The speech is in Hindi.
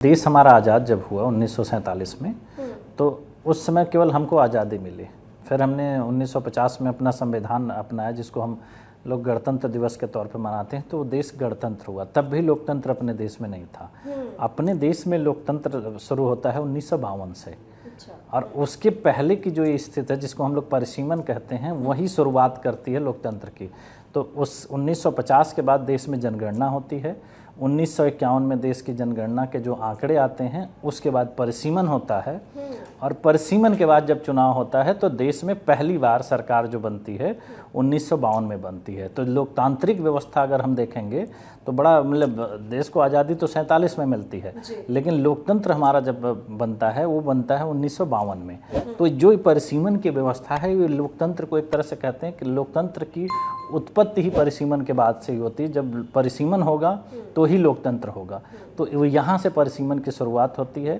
देश हमारा आज़ाद जब हुआ 1947 में, तो उस समय केवल हमको आज़ादी मिली। फिर हमने 1950 में अपना संविधान अपनाया, जिसको हम लोग गणतंत्र दिवस के तौर पे मनाते हैं। तो वो देश गणतंत्र हुआ, तब भी लोकतंत्र अपने देश में नहीं था। अपने देश में लोकतंत्र शुरू होता है 1952 से। और उसके पहले की जो ये स्थिति है, जिसको हम लोग परिसीमन कहते हैं, वही शुरुआत करती है लोकतंत्र की। तो उस 1950 के बाद देश में जनगणना होती है। 1951 में देश की जनगणना के जो आंकड़े आते हैं, उसके बाद परिसीमन होता है। और परिसीमन के बाद जब चुनाव होता है, तो देश में पहली बार सरकार जो बनती है 1952 में बनती है। तो लोकतांत्रिक व्यवस्था अगर हम देखेंगे तो बड़ा, मतलब देश को आज़ादी तो 47 में मिलती है, लेकिन लोकतंत्र हमारा जब बनता है वो बनता है 1952 में। तो जो परिसीमन की व्यवस्था है, ये लोकतंत्र को एक तरह से कहते हैं कि लोकतंत्र की उत्पत्ति ही परिसीमन के बाद से ही होती है। जब परिसीमन होगा तो ही लोकतंत्र होगा। तो यहाँ से परिसीमन की शुरुआत होती है।